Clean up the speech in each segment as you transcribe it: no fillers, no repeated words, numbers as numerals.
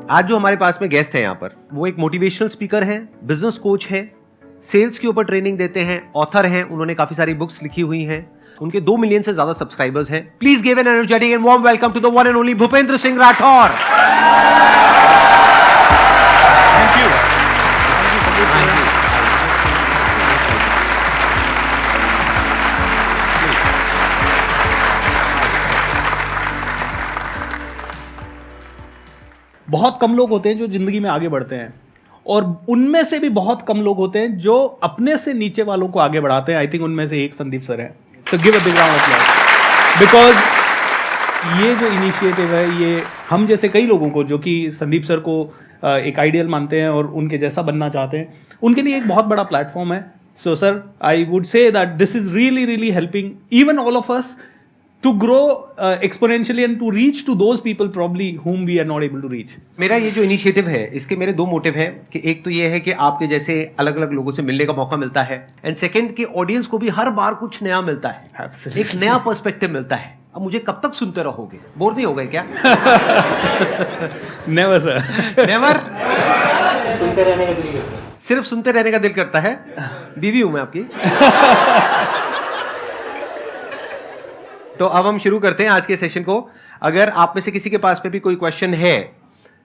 आज जो हमारे पास में गेस्ट है यहाँ पर, वो एक मोटिवेशनल स्पीकर है, बिजनेस कोच है, सेल्स के ऊपर ट्रेनिंग देते हैं, ऑथर हैं, उन्होंने काफी सारी बुक्स लिखी हुई हैं, उनके 2 मिलियन से ज्यादा सब्सक्राइबर्स हैं। Please give an energetic and warm welcome to the one and only Bhupendra Singh Rathore. Thank you. बहुत कम लोग होते हैं जो जिंदगी में आगे बढ़ते हैं, और उनमें से भी बहुत कम लोग होते हैं जो अपने से नीचे वालों को आगे बढ़ाते हैं। आई थिंक उनमें से एक संदीप सर है। So give a big round of applause, because ये जो इनिशिएटिव है, ये हम जैसे कई लोगों को जो कि संदीप सर को एक आइडियल मानते हैं और उनके जैसा बनना चाहते हैं, उनके लिए एक बहुत बड़ा प्लेटफॉर्म है। So sir, I would say that this is really really helping even all of us to grow exponentially and to reach to those people probably whom we are not able to reach. मेरा ये जो initiative है, इसके मेरे 2 motive हैं कि एक तो ये है कि आपके जैसे अलग अलग लोगों से मिलने का मौका मिलता है, एंड सेकंड कि ऑडियंस को भी हर बार कुछ नया मिलता है। Absolutely. एक नया पर्सपेक्टिव मिलता है। अब मुझे कब तक सुनते रहोगे? बोर नहीं हो गए क्या? Never sir. नेवर। सुनते रहने का दिल करता है। सिर्फ सुनते रहने का दिल करता है। बीवी हूं मैं आपकी। तो अब हम शुरू करते हैं आज के सेशन को। अगर आप में से किसी के पास में भी कोई क्वेश्चन है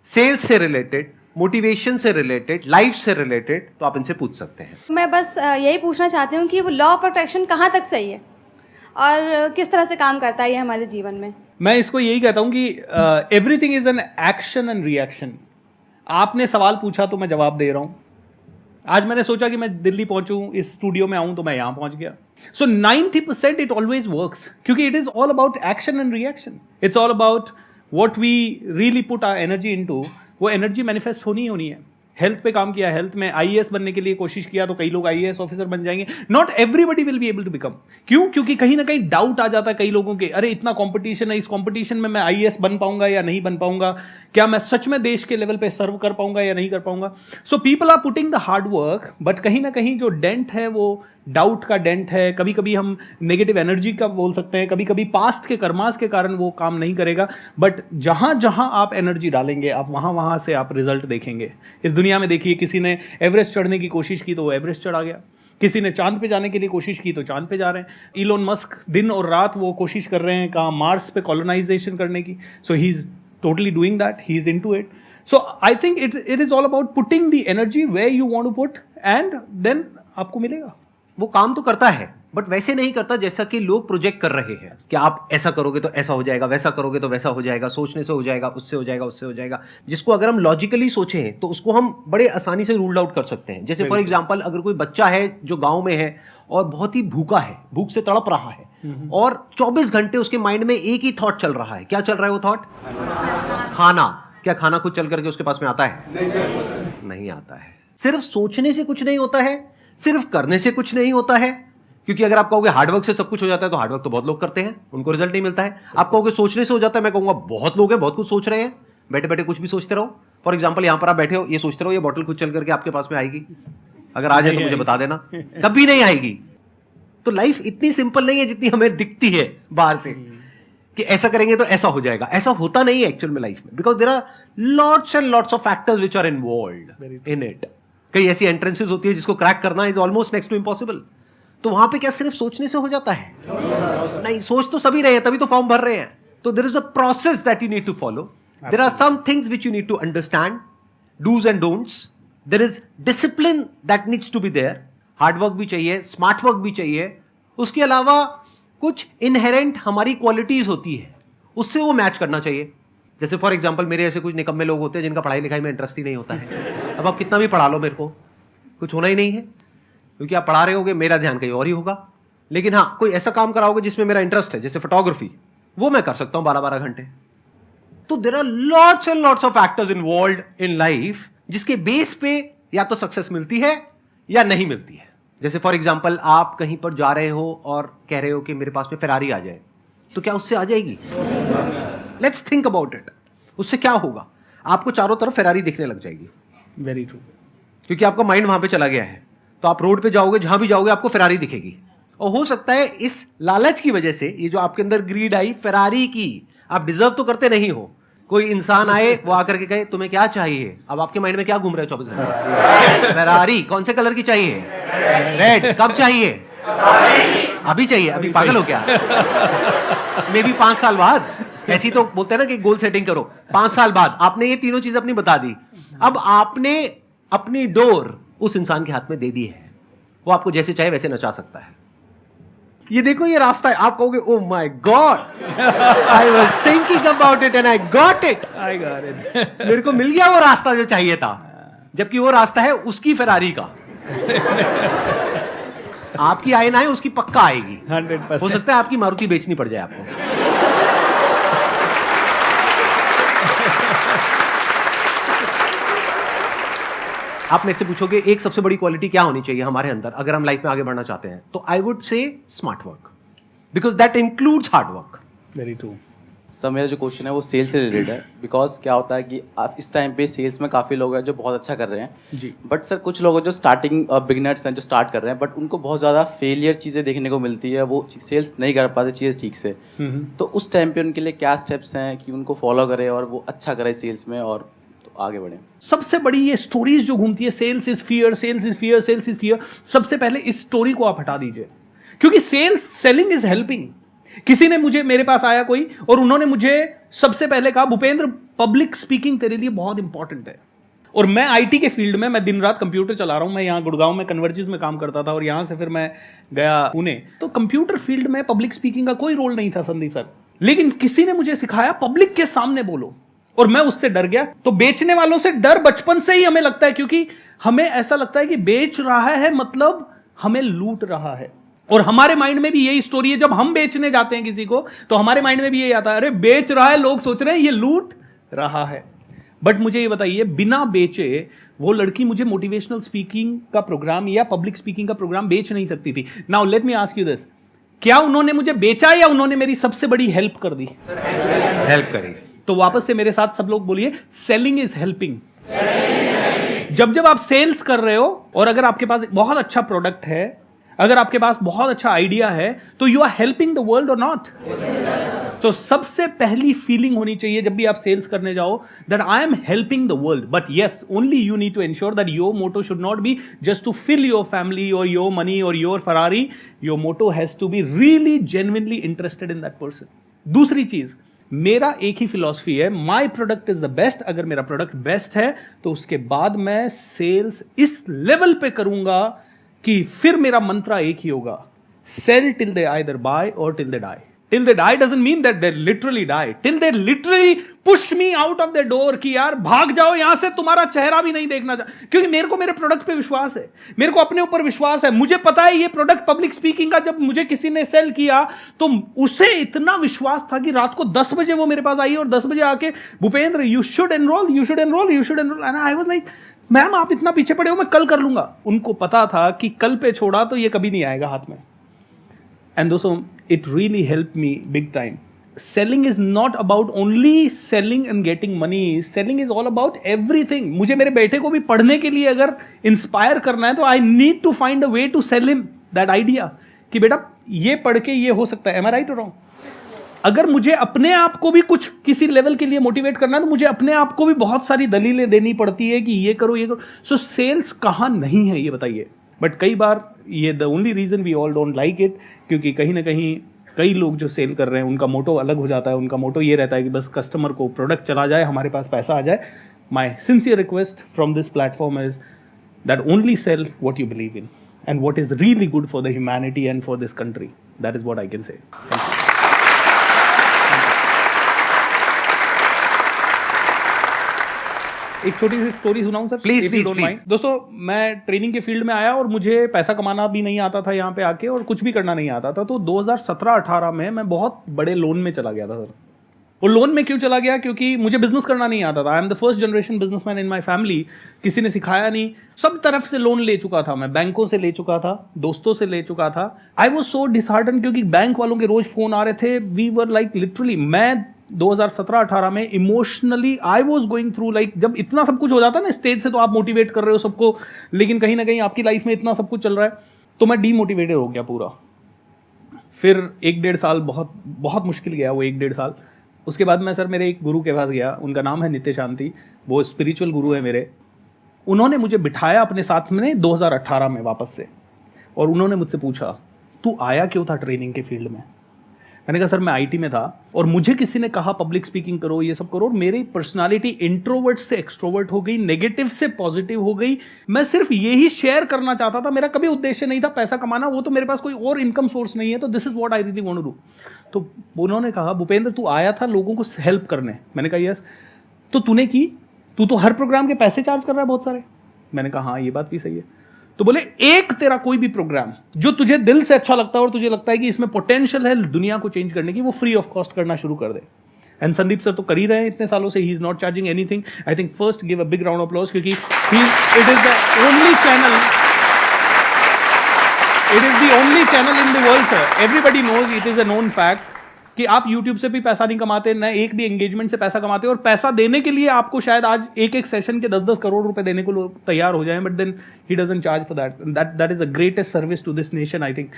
सेल्स से रिलेटेड, मोटिवेशन से रिलेटेड, लाइफ से रिलेटेड, तो आप इनसे पूछ सकते हैं। मैं बस यही पूछना चाहती हूँ कि वो लॉ ऑफ अट्रैक्शन कहाँ तक सही है और किस तरह से काम करता है ये हमारे जीवन में। मैं इसको यही कहता हूँ कि everything is an action and reaction. आपने सवाल पूछा तो मैं जवाब दे रहा हूँ। आज मैंने सोचा कि मैं दिल्ली पहुंचूं, इस स्टूडियो में आऊं, तो मैं यहां पहुंच गया। सो 90% इट ऑलवेज वर्क्स, क्योंकि it is all about action and reaction. It's all about what we really put our energy into. वो एनर्जी मैनिफेस्ट होनी है। हेल्थ पे काम किया, हेल्थ में आईएएस बनने के लिए कोशिश किया तो कई लोग आईएएस ऑफिसर बन जाएंगे। Not everybody will be able to become. क्यों? क्योंकि कहीं ना कहीं डाउट आ जाता है कई लोगों के, अरे इतना कंपटीशन है, इस कंपटीशन में मैं आईएएस बन पाऊंगा या नहीं बन पाऊंगा, क्या मैं सच में देश के लेवल पे सर्व कर पाऊंगा या नहीं कर पाऊंगा। So people are putting the hard work, but कहीं ना कहीं जो डेंट है वो डाउट का डेंट है। कभी कभी हम नेगेटिव एनर्जी का बोल सकते हैं, कभी कभी पास्ट के कर्मास के कारण वो काम नहीं करेगा। बट जहां जहां आप एनर्जी डालेंगे, आप वहां से आप रिजल्ट देखेंगे। इस दुनिया में देखिए, किसी ने एवरेस्ट चढ़ने की कोशिश की तो वो एवरेस्ट चढ़ा गया, किसी ने चांद पे जाने के लिए कोशिश की तो चांद पे जा रहे हैं। इलोन मस्क दिन और रात वो कोशिश कर रहे हैं कहाँ, मार्स पे कॉलोनाइजेशन करने की। So he is totally doing that, he is into it. So I think it is all about putting the energy where you want to put, and then आपको मिलेगा। वो काम तो करता है, बट वैसे नहीं करता जैसा कि लोग प्रोजेक्ट कर रहे हैं कि आप ऐसा करोगे तो ऐसा हो जाएगा, वैसा करोगे तो वैसा हो जाएगा, सोचने से हो जाएगा, उससे हो जाएगा, उससे हो जाएगा। जिसको अगर हम लॉजिकली सोचें तो उसको हम बड़े आसानी से रूल आउट कर सकते हैं। जैसे फॉर एग्जांपल, अगर कोई बच्चा है जो गांव में है और बहुत ही भूखा है, भूख से तड़प रहा है, और 24 घंटे उसके माइंड में एक ही थॉट चल रहा है। क्या चल रहा है वो थॉट? खाना। क्या खाना खुद चल करके उसके पास में आता है? नहीं आता है। सिर्फ सोचने से कुछ नहीं होता है, सिर्फ करने से कुछ नहीं होता है। क्योंकि अगर आप कहोगे हार्डवर्क से सब कुछ हो जाता है, तो हार्डवर्क तो बहुत लोग करते हैं, उनको रिजल्ट नहीं मिलता है। आप कहोगे सोचने से हो जाता है, मैं कहूंगा बहुत लोग हैं, बहुत कुछ सोच रहे हैं, बैठे बैठे कुछ भी सोचते रहो। फॉर एग्जाम्पल, यहां पर आप बैठे हो, ये सोचते रहो ये बॉटल खुद चल करके आपके पास में आएगी। अगर आ जाए तो मुझे बता देना, कभी नहीं आएगी। तो लाइफ इतनी सिंपल नहीं है जितनी हमें दिखती है बाहर से, कि ऐसा करेंगे तो ऐसा हो जाएगा। ऐसा होता नहीं है एक्चुअल में लाइफ में, because there are lots and lots of factors which are involved in it. कई ऐसी एंट्रेंसेस होती है जिसको क्रैक करना is almost next to impossible. तो वहां पे क्या सिर्फ सोचने से हो जाता है? नहीं, सोच तो सभी रहे हैं, तभी तो फॉर्म भर रहे हैं। तो there is a process that you need to follow. There are some things which you need to understand, dos and don'ts. There is discipline that needs to be there. Hard work भी चाहिए, smart work भी चाहिए। उसके अलावा कुछ inherent हमारी qualities होती है, उससे वो मैच करना चाहिए। जैसे फॉर एग्जांपल, मेरे ऐसे कुछ निकम्मे लोग होते हैं जिनका पढ़ाई लिखाई में इंटरेस्ट ही नहीं होता है। अब आप कितना भी पढ़ा लो, मेरे को कुछ होना ही नहीं है, क्योंकि आप पढ़ा रहे होगे, मेरा ध्यान कहीं और ही होगा। लेकिन हाँ, कोई ऐसा काम कराओगे जिसमें मेरा इंटरेस्ट है, जैसे फोटोग्राफी, वो मैं कर सकता हूं 12-12 घंटे। तो there are lots and lots of factors involved in life, जिसके बेस पे या तो सक्सेस मिलती है या नहीं मिलती है। जैसे फॉर एग्जाम्पल, आप कहीं पर जा रहे हो और कह रहे हो कि मेरे पास में फेरारी आ जाए, तो क्या उससे आ जाएगी? Let's think about it. उससे क्या होगा? आपको चारों तरफ फेरारी दिखने लग जाएगी। Very true. क्योंकि आपका माइंड वहां पे चला गया है। तो आप रोड पे जाओगे, जहां भी जाओगे आपको फेरारी दिखेगी। और हो सकता है इस लालच की वजह से, ये जो आपके अंदर ग्रीड आई फेरारी की, आप डिजर्व तो करते नहीं हो, कोई इंसान आए, वो आकर के कहे तुम्हें क्या चाहिए, अब आपके माइंड में क्या घूम रहा है 24 घंटे? फेरारी। कौन से कलर की चाहिए? रेड। कब चाहिए? अभी चाहिए। अभी पागल हो क्या? मे बी 5 साल बाद। ऐसी तो बोलते हैं ना कि गोल सेटिंग करो, 5 साल बाद आपने ये तीनों चीज अपनी बता दी, अब आपने अपनी डोर उस इंसान के हाथ में दे दी है, वो आपको जैसे चाहे वैसे नचा सकता है। ये देखो, ये रास्ता है। आप कहोगे oh my God, I was thinking about it and I got it. मेरे को मिल गया वो रास्ता जो चाहिए था, जबकि वो रास्ता है उसकी फेरारी का। आपकी आए ना आए, उसकी पक्का आएगी। 100%। हो सकता है आपकी मारुति बेचनी पड़ जाए आपको। आप मेरे से पूछोगे एक सबसे बड़ी क्वालिटी क्या होनी चाहिए हमारे अंदर अगर हम लाइफ में आगे बढ़ना चाहते हैं, तो I would say smart work, because that includes hard work. Very true. Sir मेरा जो क्वेश्चन है वो सेल्स से रिलेटेड है, बिकॉज क्या होता है कि आप इस टाइम पे सेल्स में काफ़ी लोग हैं जो बहुत अच्छा कर रहे हैं जी। बट सर कुछ लोग हैं जो स्टार्टिंग बिगिनर्स हैं जो स्टार्ट कर रहे हैं बट उनको बहुत ज़्यादा फेलियर चीज़ें देखने को मिलती है, वो सेल्स नहीं कर पाते चीज़ें ठीक से। तो उस टाइम पे उनके लिए क्या स्टेप्स हैं कि उनको फॉलो करें और वो अच्छा करें सेल्स में और तो आगे बढ़ें? सबसे बड़ी ये स्टोरीज जो घूमती है, sales is fear, sales is fear, sales is fear, सबसे पहले इस स्टोरी को आप हटा दीजिए, क्योंकि सेलिंग इज हेल्पिंग। किसी ने मुझे, मेरे पास आया कोई और उन्होंने मुझे सबसे पहले कहा भूपेंद्र पब्लिक स्पीकिंग तेरे लिए बहुत इंपॉर्टेंट है। और मैं आईटी के फील्ड में, मैं दिन रात कंप्यूटर चला रहा हूं, मैं यहाँ गुड़गांव में कन्वर्जिस में काम करता था और यहाँ से फिर मैं गया पुणे, तो कंप्यूटर फील्ड में पब्लिक स्पीकिंग का कोई रोल नहीं था संदीप सर, लेकिन किसी ने मुझे सिखाया पब्लिक के सामने बोलो, और मैं उससे डर गया। तो बेचने वालों से डर बचपन से ही हमें लगता है, क्योंकि हमें ऐसा लगता है कि बेच रहा है मतलब हमें लूट रहा है, और हमारे माइंड में भी यही स्टोरी है। जब हम बेचने जाते हैं किसी को तो हमारे माइंड में भी यही आता है, अरे बेच रहा है, लोग सोच रहे हैं ये लूट रहा है। बट मुझे ये बताइए, बिना बेचे वो लड़की मुझे मोटिवेशनल स्पीकिंग का प्रोग्राम या पब्लिक स्पीकिंग का प्रोग्राम बेच नहीं सकती थी। Now let me ask you this, क्या उन्होंने मुझे बेचा या उन्होंने मेरी सबसे बड़ी हेल्प कर दी? हेल्प करी। तो वापस से मेरे साथ सब लोग बोलिए, सेलिंग इज हेल्पिंग। जब जब आप सेल्स कर रहे हो और अगर आपके पास बहुत अच्छा प्रोडक्ट है, अगर आपके पास बहुत अच्छा आइडिया है, तो you are helping the world or not? तो सबसे पहली फीलिंग होनी चाहिए जब भी आप सेल्स करने जाओ, that I am helping the world. But yes, only you need to ensure that your motto should not be just to fill your family or your money or your Ferrari. Your motto has to be really genuinely interested in that person. दूसरी चीज, मेरा एक ही philosophy है, my product is the best. अगर मेरा product best है तो उसके बाद मैं सेल्स इस लेवल पे करूंगा कि फिर मेरा मंत्रा एक ही होगा, sell till they either buy और till they die. Till they die doesn't mean that they literally die, till they literally push me out of the door कि यार भाग जाओ यहां से, तुम्हारा चेहरा भी नहीं देखना चाहिए। क्योंकि मेरे को मेरे प्रोडक्ट पे विश्वास है, मेरे को अपने ऊपर विश्वास है, मुझे पता है ये प्रोडक्ट पब्लिक स्पीकिंग का जब मुझे किसी ने सेल किया तो उसे इतना विश्वास था कि रात को 10 बजे वो मेरे पास आई और 10 बजे आके, Bhupendra you should enrol, you should enrol, you should enrol. And I was like, ma'am आप इतना पीछे पड़े हो, मैं कल कर लूंगा। उनको पता था कि कल पे छोड़ा तो ये कभी नहीं आएगा हाथ में। एंड दोस्तों, it really help me big time. Selling is not about only selling and getting money, selling is all about everything. मुझे मेरे बेटे को भी पढ़ने के लिए अगर इंस्पायर करना है तो I need to find a way to sell him that idea कि बेटा ये पढ़ के ये हो सकता है। Am I right or wrong? अगर मुझे अपने आप को भी कुछ किसी लेवल के लिए मोटिवेट करना है तो मुझे अपने आप को भी बहुत सारी दलीलें देनी पड़ती है कि ये करो ये करो। सो सेल्स कहाँ नहीं है ये बताइए। बट कई बार ये the only reason we all don't like it, क्योंकि कहीं ना कहीं कई लोग जो सेल कर रहे हैं उनका मोटो अलग हो जाता है। उनका मोटो ये रहता है कि बस कस्टमर को प्रोडक्ट चला जाए, हमारे पास पैसा आ जाए। My sincere request from this platform is that only sell what you believe in and what is really good for the humanity and for this country. That is what I can say. एक छोटी सी story सुनाऊं sir? Please please. दोस्तों, मैं training के field में आया और मुझे पैसा कमाना भी नहीं आता था यहाँ पे आके, और कुछ भी करना नहीं आता था। तो 2017-18 में मैं बहुत बड़े लोन में चला गया था सर। और लोन में क्यों चला गया? क्योंकि मुझे बिजनेस करना नहीं आता था। I am the first generation businessman in my family. किसी ने सिखाया नहीं, सब तरफ से लोन ले चुका था मैं, बैंकों से ले चुका था, दोस्तों से ले चुका था। आई वॉज सो डिसहार्टन क्योंकि बैंक वालों के रोज फोन आ रहे थे। वी वर लाइक लिटरली, मैं 2017-18 में emotionally I was going through, like जब इतना सब कुछ हो जाता है ना स्टेज से, तो आप मोटिवेट कर रहे हो सबको, लेकिन कहीं ना कहीं आपकी लाइफ में इतना सब कुछ चल रहा है, तो मैं डीमोटिवेटेड हो गया पूरा। फिर 1-1.5 साल बहुत बहुत मुश्किल गया वो 1-1.5 साल। उसके बाद मैं सर मेरे एक गुरु के पास गया, उनका नाम है नित्य शांति, वो स्पिरिचुअल गुरु है मेरे। उन्होंने मुझे बिठाया अपने साथ में 2018 में वापस से, और उन्होंने मुझसे पूछा तू आया क्यों था ट्रेनिंग के फील्ड में। मैंने कहा सर मैं आईटी में था और मुझे किसी ने कहा पब्लिक स्पीकिंग करो, ये सब करो, और मेरी पर्सनालिटी इंट्रोवर्ट से एक्सट्रोवर्ट हो गई, नेगेटिव से पॉजिटिव हो गई। मैं सिर्फ यही शेयर करना चाहता था, मेरा कभी उद्देश्य नहीं था पैसा कमाना, वो तो मेरे पास कोई और इनकम सोर्स नहीं है, तो this is what I really want to do. तो उन्होंने कहा भूपेंद्र तू आया था लोगों को हेल्प करने। मैंने कहा यस। तो तूने की, तू तो हर प्रोग्राम के पैसे चार्ज कर रहा है बहुत सारे। मैंने कहा हाँ ये बात भी सही है। तो बोले एक तेरा कोई भी प्रोग्राम जो तुझे दिल से अच्छा लगता है और तुझे लगता है कि इसमें पोटेंशियल है दुनिया को चेंज करने की, वो फ्री ऑफ कॉस्ट करना शुरू कर दे। एंड संदीप सर तो कर ही रहे हैं इतने सालों से, he is not charging anything. I think first give a big round of applause, क्योंकि it is the only channel, it is the only channel in the world sir, everybody knows, it is a known fact कि आप YouTube से भी पैसा नहीं कमाते, न एक भी एंगेजमेंट से पैसा कमाते, और पैसा देने के लिए आपको शायद आज एक एक सेशन के 10-10 करोड़ रुपए देने को लोग तैयार हो जाएं, but then he doesn't charge for that is the greatest service to this nation I think.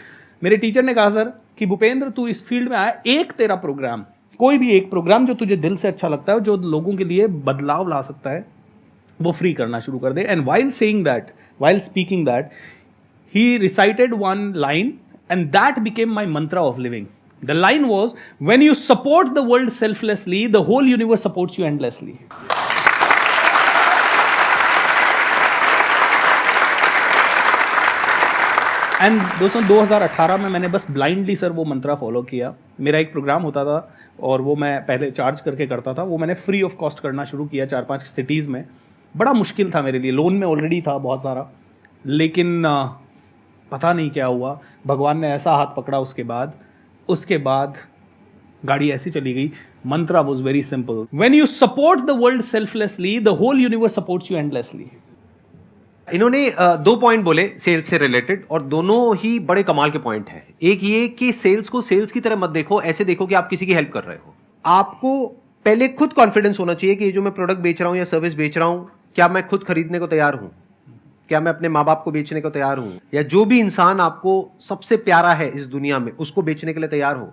मेरे टीचर ने कहा सर कि भूपेंद्र तू इस फील्ड में आया, एक तेरा प्रोग्राम, कोई भी एक प्रोग्राम जो तुझे दिल से अच्छा लगता है, जो लोगों के लिए बदलाव ला सकता है, वो फ्री करना शुरू कर दे। And while saying that, while speaking that, he recited one line and that became my mantra of living. The line was, when you support the world selflessly, the whole universe supports you endlessly. And दोस्तों 2018 में मैंने बस blindly sir वो मंत्रा follow किया। मेरा एक programme होता था और वो मैं पहले चार्ज करके करता था, वो मैंने फ्री ऑफ कॉस्ट करना शुरू किया 4-5 सिटीज़ में। बड़ा मुश्किल था मेरे लिए, लोन में ऑलरेडी था बहुत सारा, लेकिन पता नहीं क्या हुआ, भगवान ने ऐसा हाथ पकड़ा उसके बाद गाड़ी ऐसी चली गई। Mantra was very simple, when you support the world selflessly, the whole universe supports you endlessly. इन्होंने 2 पॉइंट बोले सेल्स से रिलेटेड, और दोनों ही बड़े कमाल के पॉइंट हैं। एक ये कि सेल्स को सेल्स की तरह मत देखो, ऐसे देखो कि आप किसी की हेल्प कर रहे हो। आपको पहले खुद कॉन्फिडेंस होना चाहिए कि ये जो मैं प्रोडक्ट बेच रहा हूं या सर्विस बेच रहा हूं, क्या मैं खुद खरीदने को तैयार हूं, क्या मैं अपने माँ बाप को बेचने को तैयार हूं, या जो भी इंसान आपको सबसे प्यारा है इस दुनिया में उसको बेचने के लिए तैयार हो।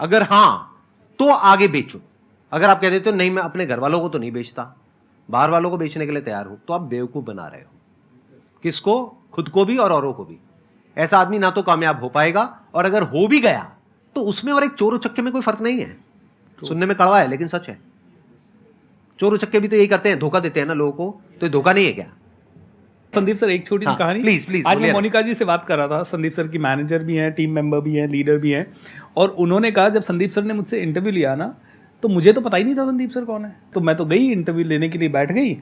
अगर हां तो आगे बेचो। अगर आप कह देते हो नहीं मैं अपने घर वालों को तो नहीं बेचता, बाहर वालों को बेचने के लिए तैयार हूं, तो आप बेवकूफ बना रहे हो। किसको? खुद को भी और औरों को भी। ऐसा आदमी ना तो कामयाब हो पाएगा, और अगर हो भी गया तो उसमें और एक चोर चक्के में कोई फर्क नहीं है। सुनने में कड़वा है लेकिन सच है। चोर चक्के भी तो यही करते हैं, धोखा देते हैं ना लोगों को, तो ये धोखा नहीं है क्या? संदीप सर एक छोटी सी कहानी, प्लीज। आज मैं मोनिका जी से बात कर रहा था, संदीप सर की मैनेजर भी हैं, टीम मेंबर भी हैं, लीडर भी हैं, और उन्होंने कहा जब संदीप सर ने मुझसे इंटरव्यू लिया ना, तो मुझे तो पता ही नहीं था संदीप सर कौन है। तो मैं तो गई इंटरव्यू लेने के लिए, बैठ गई,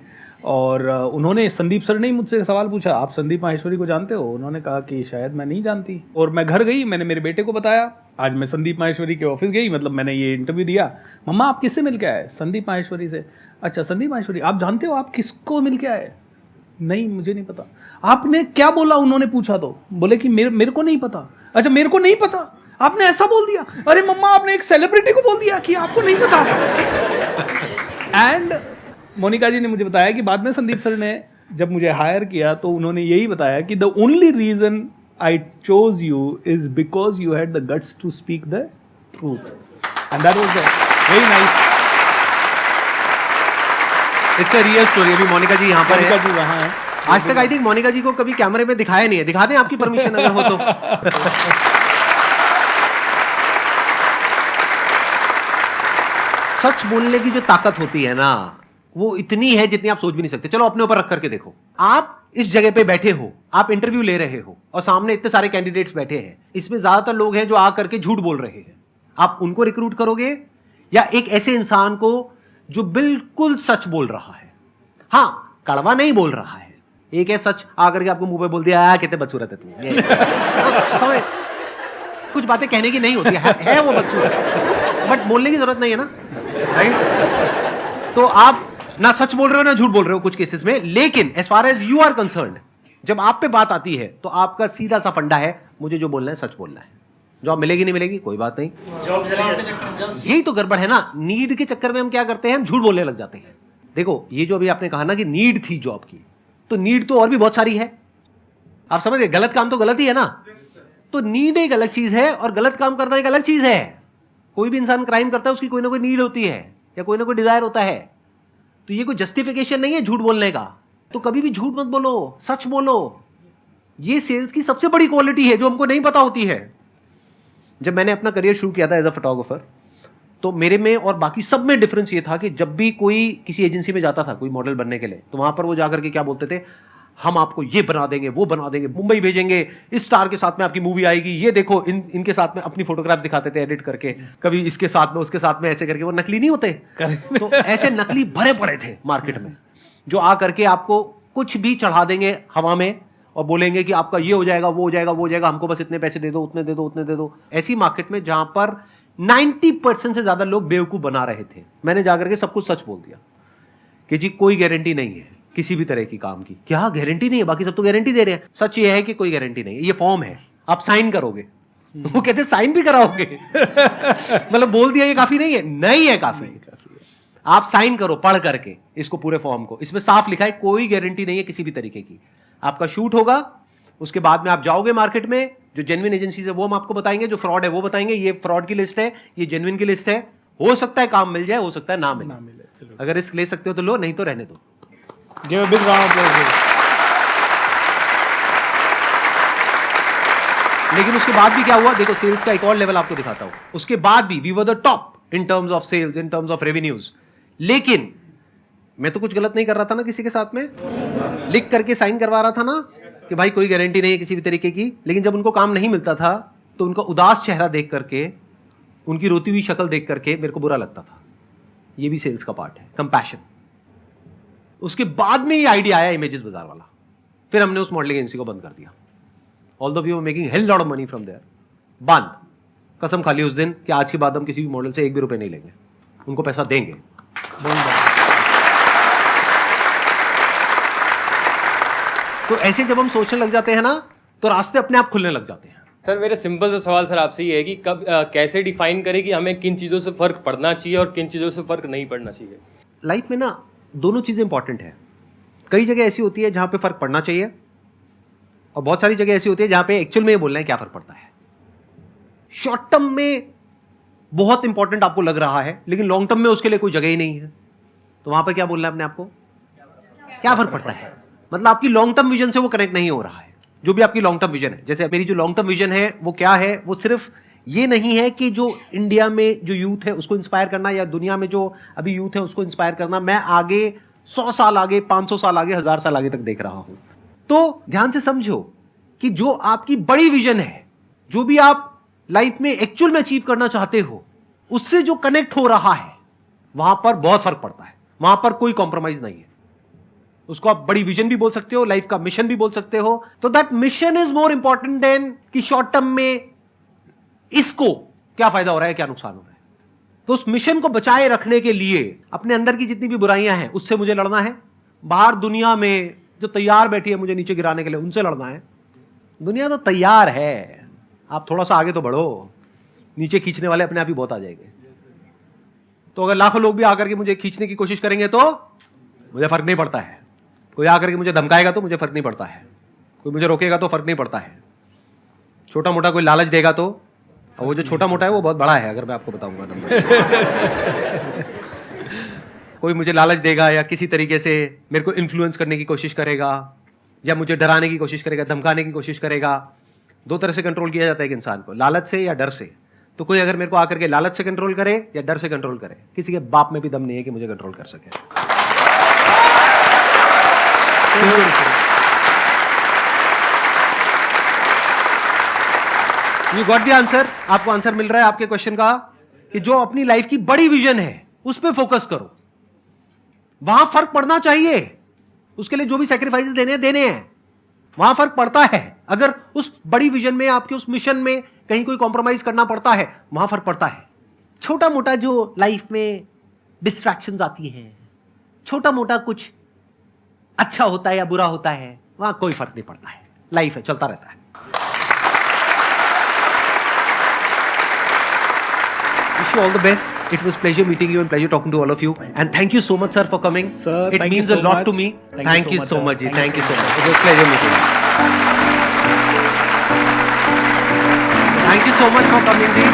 और उन्होंने, संदीप सर ने ही मुझसे सवाल पूछा आप संदीप माहेश्वरी को जानते हो? उन्होंने कहा कि शायद मैं नहीं जानती। और मैं घर गई, मैंने मेरे बेटे को बताया, आज मैं संदीप माहेश्वरी के ऑफिस गई, मतलब मैंने ये इंटरव्यू दिया। मम्मा आप किससे मिल के आए? संदीप माहेश्वरी से। अच्छा संदीप माहेश्वरी, आप जानते हो आप किसको मिल के आए? नहीं मुझे नहीं पता। आपने क्या बोला? उन्होंने पूछा तो बोले कि मेरे को नहीं पता। अच्छा मेरे को नहीं पता, आपने ऐसा बोल दिया? अरे मम्मा आपने एक सेलिब्रिटी को बोल दिया कि आपको नहीं पता। एंड मोनिका जी ने मुझे बताया कि बाद में संदीप सर ने जब मुझे हायर किया तो उन्होंने यही बताया कि the only reason I chose you is because you had the guts to speak the truth, and that was very nice. It's a real story. अभी मोनिका जी यहाँ पर मोनिका है, जी वहाँ है। आज तक आई थिंक मोनिका जी को कभी कैमरे में दिखाया नहीं है। दिखा दें आपकी परमिशन अगर हो तो। सच बोलने की जो ताकत होती है ना, वो इतनी है जितनी आप सोच भी नहीं सकते। चलो अपने ऊपर रख करके देखो, आप इस जगह पे बैठे हो, आप इंटरव्यू ले रहे हो, और सामने इतने सारे कैंडिडेट्स बैठे हैं, इसमें ज्यादातर लोग हैं जो आ करके झूठ बोल रहे हैं। आप उनको रिक्रूट करोगे या एक ऐसे इंसान को जो बिल्कुल सच बोल रहा है? हाँ, कड़वा नहीं बोल रहा है, एक है सच आकर के आपको मुंह पे बोल दिया कितने बदसूरत है तू, समझ कुछ बातें कहने की नहीं होती है वो बदसूरत, बट बोलने की जरूरत नहीं है ना, राइट? तो आप ना सच बोल रहे हो ना झूठ बोल रहे हो कुछ केसेस में, लेकिन as far as you are concerned, जब आप पे बात आती है तो आपका सीधा सा फंडा है मुझे जो बोलना है सच बोलना है। जॉब मिलेगी नहीं मिलेगी कोई बात नहीं, यही तो गड़बड़ है ना। नीड के चक्कर में हम क्या करते हैं, हम झूठ बोलने लग जाते हैं। देखो ये जो अभी आपने कहा ना कि नीड थी जॉब की, तो नीड तो और भी बहुत सारी है। आप समझ गए, गलत काम तो गलत ही है ना। तो नीड एक अलग चीज है और गलत काम करना एक अलग चीज है। कोई भी इंसान क्राइम करता है उसकी कोई ना कोई नीड होती है या कोई ना कोई डिजायर होता है। तो ये कोई जस्टिफिकेशन नहीं है झूठ बोलने का। तो कभी भी झूठ मत बोलो, सच बोलो। ये सेल्स की सबसे बड़ी क्वालिटी है जो हमको नहीं पता होती है। जब मैंने अपना करियर शुरू किया था एज अ फोटोग्राफर, तो मेरे में और बाकी सब में डिफरेंस ये था कि जब भी कोई किसी एजेंसी में जाता था कोई मॉडल बनने के लिए, तो वहां पर वो जाकर के क्या बोलते थे, हम आपको ये बना देंगे, वो बना देंगे, मुंबई भेजेंगे, इस स्टार के साथ में आपकी मूवी आएगी, ये देखो इनके साथ में अपनी फोटोग्राफ दिखाते थे एडिट करके, कभी इसके साथ में उसके साथ में ऐसे करके। वो नकली नहीं होते, तो ऐसे नकली भरे पड़े थे मार्केट में, जो आ करके आपको कुछ भी चढ़ा देंगे हवा में और बोलेंगे कि आपका ये हो जाएगा, वो हो जाएगा, वो हो जाएगा, हमको बस इतने पैसे दे दो, उतने दे दो, उतने दे दो। ऐसी मार्केट में जहां पर 90% से ज्यादा लोग बेवकूफ बना रहे थे, मैंने जाकर के सब कुछ सच बोल दिया कि जी कोई गारंटी नहीं है किसी भी तरह की काम की। क्या गारंटी नहीं है? बाकी सब तो गारंटी दे रहे हैं। सच ये है कि कोई गारंटी नहीं है, ये फॉर्म है, आप साइन करोगे। वो कहते साइन भी कराओगे? मतलब बोल दिया ये काफी नहीं है? नहीं है, काफी है। आप साइन करो पढ़ करके इसको, पूरे फॉर्म को। इसमें साफ लिखा है कोई गारंटी नहीं है किसी भी तरीके की। आपका शूट होगा, उसके बाद में आप जाओगे मार्केट में, जो जेन्युइन एजेंसी है वो हम आपको बताएंगे, जो फ्रॉड है वो बताएंगे। ये फ्रॉड की लिस्ट है, ये जेन्युइन की लिस्ट है। हो सकता है काम मिल जाए, हो सकता है ना मिले। अगर रिस्क ले सकते हो तो लो, नहीं तो रहने दो। Give a big round of applause. लेकिन उसके बाद भी क्या हुआ, देखो सेल्स का एक और लेवल आपको दिखाता हूं। उसके बाद भी we were the top in terms of sales, in terms of revenues. लेकिन मैं तो कुछ गलत नहीं कर रहा था ना किसी के साथ में, लिख करके साइन करवा रहा था ना कि भाई कोई गारंटी नहीं है किसी भी तरीके की। लेकिन जब उनको काम नहीं मिलता था तो उनका उदास चेहरा देख करके, उनकी रोती हुई शक्ल देख करके मेरे को बुरा लगता था। ये भी सेल्स का पार्ट है, कंपैशन। उसके बाद में ये आइडिया आया इमेजेस बाजार वाला, फिर हमने उस मॉडलिंग एजेंसी को बंद कर दिया। Although we were making hell lot of money from there, बंद। कसम खा ली उस दिन कि आज के बाद हम किसी भी मॉडल से एक भी रुपए नहीं लेंगे, उनको पैसा देंगे। तो ऐसे जब हम सोचने लग जाते हैं ना, तो रास्ते अपने आप खुलने लग जाते हैं। सर मेरा सिंपल सा सवाल सर आपसे ये है कि कब कैसे डिफाइन करें कि हमें किन चीज़ों से फ़र्क पड़ना चाहिए और किन चीज़ों से फ़र्क नहीं पड़ना चाहिए? लाइफ में ना दोनों चीज़ें इंपॉर्टेंट है। कई जगह ऐसी होती है जहां पे फ़र्क पड़ना चाहिए, और बहुत सारी जगह ऐसी होती है जहां पे एक्चुअल में ये बोलना है क्या फ़र्क पड़ता है। शॉर्ट टर्म में बहुत इंपॉर्टेंट आपको लग रहा है, लेकिन लॉन्ग टर्म में उसके लिए कोई जगह ही नहीं है, तो वहां पर क्या बोलना है अपने आपको, क्या फ़र्क पड़ता है। मतलब आपकी लॉन्ग टर्म विजन से वो कनेक्ट नहीं हो रहा है, जो भी आपकी लॉन्ग टर्म विजन है। जैसे मेरी जो लॉन्ग टर्म विजन है वो क्या है, वो सिर्फ ये नहीं है कि जो इंडिया में जो यूथ है उसको इंस्पायर करना, या दुनिया में जो अभी यूथ है उसको इंस्पायर करना। मैं आगे 100 साल आगे, 500 साल आगे, 1000 साल आगे तक देख रहा हूं। तो ध्यान से समझो कि जो आपकी बड़ी विजन है, जो भी आप लाइफ में एक्चुअल में अचीव करना चाहते हो, उससे जो कनेक्ट हो रहा है वहां पर बहुत फर्क पड़ता है। वहां पर कोई कॉम्प्रोमाइज नहीं है। उसको आप बड़ी विजन भी बोल सकते हो, लाइफ का मिशन भी बोल सकते हो। तो that mission is more important than कि शॉर्ट टर्म में इसको क्या फायदा हो रहा है, क्या नुकसान हो रहा है। तो उस मिशन को बचाए रखने के लिए अपने अंदर की जितनी भी बुराइयां हैं उससे मुझे लड़ना है। बाहर दुनिया में जो तैयार बैठी है मुझे नीचे गिराने के लिए, उनसे लड़ना है। दुनिया तो तैयार है, आप थोड़ा सा आगे तो बढ़ो, नीचे खींचने वाले अपने आप ही बहुत आ जाएंगे। तो अगर लाखों लोग भी आकर के मुझे खींचने की कोशिश करेंगे तो मुझे फर्क नहीं पड़ता है। कोई आकर के मुझे धमकाएगा तो मुझे फर्क नहीं पड़ता है। कोई मुझे रोकेगा तो फर्क नहीं पड़ता है। छोटा मोटा कोई लालच देगा तो, और वो जो छोटा मोटा है वो बहुत बड़ा है, अगर मैं आपको बताऊंगा तो। कोई मुझे लालच देगा या किसी तरीके से मेरे को इन्फ्लुएंस करने की कोशिश करेगा, या मुझे डराने की कोशिश करेगा, धमकाने की कोशिश करेगा। दो तरह से कंट्रोल किया जाता है एक इंसान को, लालच से या डर से। तो कोई अगर मेरे को आकर के लालच से कंट्रोल करे या डर से कंट्रोल करे, किसी के बाप में भी दम नहीं है कि मुझे कंट्रोल कर सके। You got the answer. आपको आंसर मिल रहा है आपके क्वेश्चन का, कि जो अपनी लाइफ की बड़ी विजन है उस पर फोकस करो, वहां फर्क पड़ना चाहिए। उसके लिए जो भी सैक्रिफाइसेस देने हैं वहां फर्क पड़ता है। अगर उस बड़ी विजन में, आपके उस मिशन में कहीं कोई कॉम्प्रोमाइज करना पड़ता है, वहां फर्क पड़ता है। छोटा मोटा जो लाइफ में डिस्ट्रैक्शंस आती हैं, छोटा मोटा कुछ अच्छा होता है या बुरा होता है, वहां कोई फर्क नहीं पड़ता है। लाइफ है, चलता रहता है। Wish you all the best. It was pleasure meeting you and pleasure talking to all of you. And thank you so much, sir, for coming. Sir, it thank you means so a lot much. to me. Thank you so much. Sir. Thank you so much. It was pleasure meeting you. Thank you so much for coming, ji.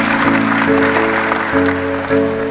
है।